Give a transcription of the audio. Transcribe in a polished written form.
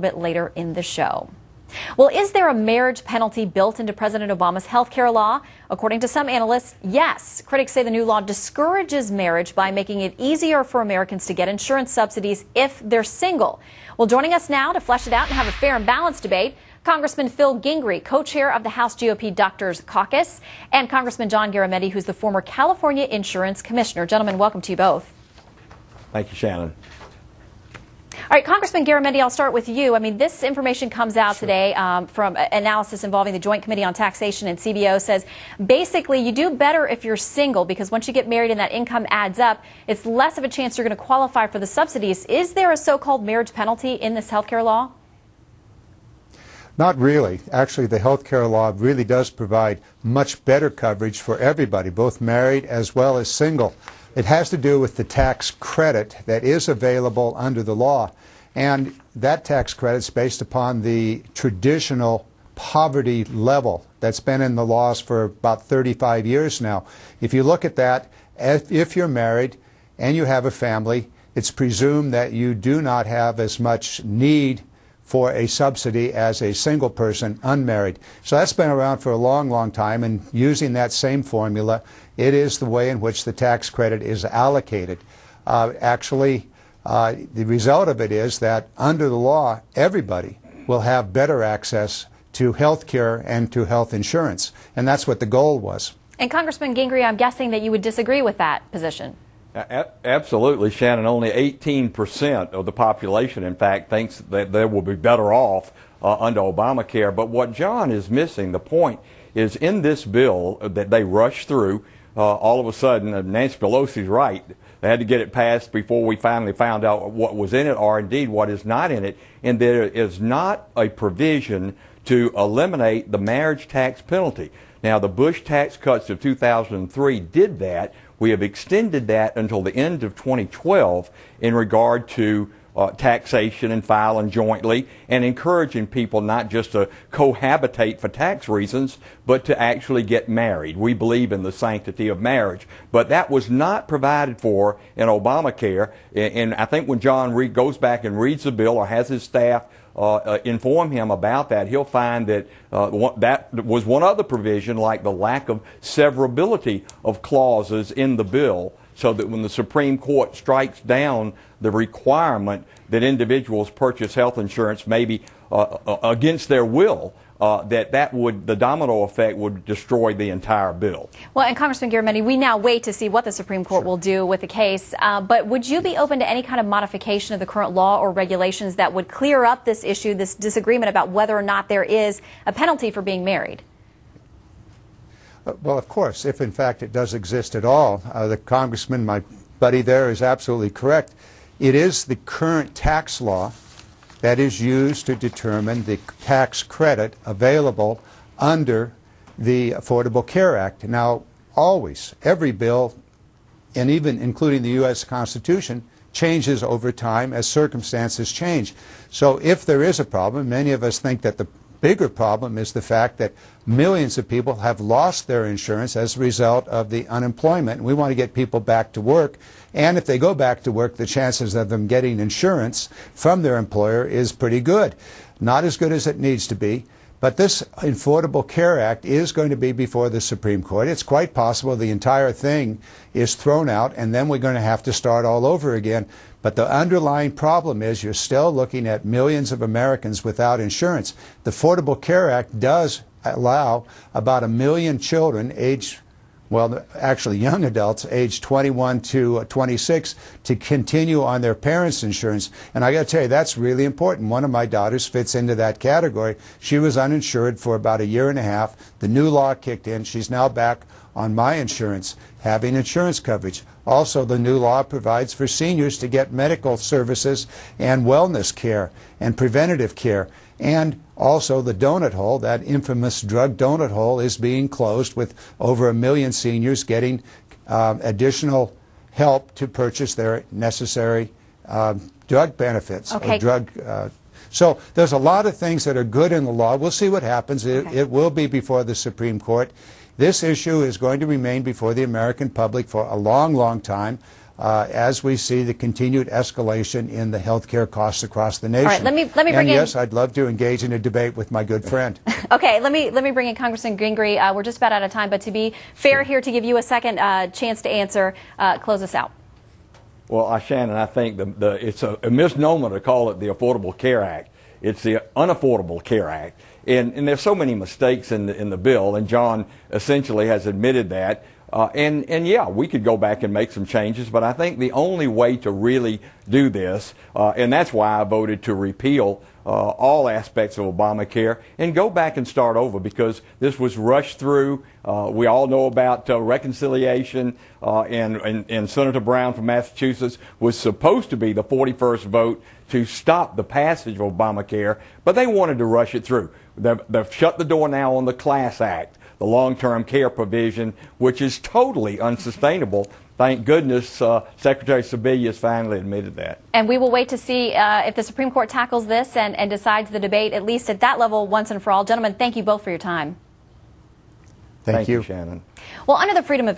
bit later in the show. Well, is there a marriage penalty built into President Obama's health care law? According to some analysts, yes. Critics say the new law discourages marriage by making it easier for Americans to get insurance subsidies if they're single. Well, joining us now to flesh it out and have a fair and balanced debate, Congressman Phil Gingrey, co-chair of the House GOP Doctors Caucus, and Congressman John Garamendi, who's the former California Insurance Commissioner. Gentlemen, welcome to you both. Thank you, Shannon. All right, Congressman Garamendi, I'll start with you. I mean, this information comes out today from analysis involving the Joint Committee on Taxation and CBO says basically you do better if you're single because once you get married and that income adds up, it's less of a chance you're going to qualify for the subsidies. Is there a so-called marriage penalty in this health care law? Not really. Actually, the health care law really does provide much better coverage for everybody, both married as well as single. It has to do with the tax credit that is available under the law. And that tax credit is based upon the traditional poverty level that's been in the laws for about 35 years now. If you look at that, if you're married and you have a family, it's presumed that you do not have as much need for a subsidy as a single person unmarried. So that's been around for a long, long time, and using that same formula, it is the way in which the tax credit is allocated. The result of it is that under the law, everybody will have better access to health care and to health insurance, and that's what the goal was. And Congressman Gingrey, I'm guessing that you would disagree with that position. Absolutely, Shannon. Only 18% of the population, in fact, thinks that they will be better off under Obamacare. But what John is missing, the point is in this bill that they rushed through, all of a sudden, Nancy Pelosi's right. They had to get it passed before we finally found out what was in it or indeed what is not in it. And there is not a provision to eliminate the marriage tax penalty. Now, the Bush tax cuts of 2003 did that. We have extended that until the end of 2012 in regard to taxation and filing jointly and encouraging people not just to cohabitate for tax reasons, but to actually get married. We believe in the sanctity of marriage. But that was not provided for in Obamacare. And I think when John goes back and reads the bill or has his staff inform him about that, he'll find that that was one other provision, like the lack of severability of clauses in the bill, so that when the Supreme Court strikes down the requirement that individuals purchase health insurance maybe against their will, the domino effect would destroy the entire bill. Well, and Congressman Garamendi, we now wait to see what the Supreme Court will do with the case. But would you be open to any kind of modification of the current law or regulations that would clear up this issue, this disagreement about whether or not there is a penalty for being married? Well, of course, if in fact it does exist at all. The congressman, my buddy there, is absolutely correct. It is the current tax law that is used to determine the tax credit available under the Affordable Care Act. Now, always, every bill, and even including the U.S. Constitution, changes over time as circumstances change. So if there is a problem, many of us think that the bigger problem is the fact that millions of people have lost their insurance as a result of the unemployment. We want to get people back to work, and if they go back to work, the chances of them getting insurance from their employer is pretty good. Not as good as it needs to be, but this Affordable Care Act is going to be before the Supreme Court. It's quite possible the entire thing is thrown out, and then we're going to have to start all over again. But the underlying problem is you're still looking at millions of Americans without insurance. The Affordable Care Act does allow about 1 million children actually young adults aged 21 to 26 to continue on their parents' insurance. And I got to tell you, that's really important. One of my daughters fits into that category. She was uninsured for about 1.5 years. The new law kicked in. She's now back on my insurance, having insurance coverage. Also, the new law provides for seniors to get medical services and wellness care and preventative care. And also the donut hole, that infamous drug donut hole, is being closed with over 1 million seniors getting additional help to purchase their necessary drug benefits. Okay. So there's a lot of things that are good in the law. We'll see what happens. It will be before the Supreme Court. This issue is going to remain before the American public for a long, long time. as we see the continued escalation in the health care costs across the nation. All right, let me bring and in. Yes, I'd love to engage in a debate with my good friend. Okay, let me bring in Congressman Gingrey. We're just about out of time, but to be fair here, to give you a second chance to answer, close us out. Well, Shannon, I think it's a misnomer to call it the Affordable Care Act. It's the Unaffordable Care Act. And there's so many mistakes in the bill, and John essentially has admitted that. And yeah, we could go back and make some changes, but I think the only way to really do this, and that's why I voted to repeal all aspects of Obamacare and go back and start over, because this was rushed through. We all know about reconciliation, and Senator Brown from Massachusetts was supposed to be the 41st vote to stop the passage of Obamacare, but they wanted to rush it through. They've shut the door now on the Class Act, the long-term care provision, which is totally unsustainable. Thank goodness Secretary Sebelius finally admitted that. And we will wait to see if the Supreme Court tackles this and decides the debate, at least at that level, once and for all. Gentlemen, thank you both for your time. Thank you, Shannon. Well, under the Freedom of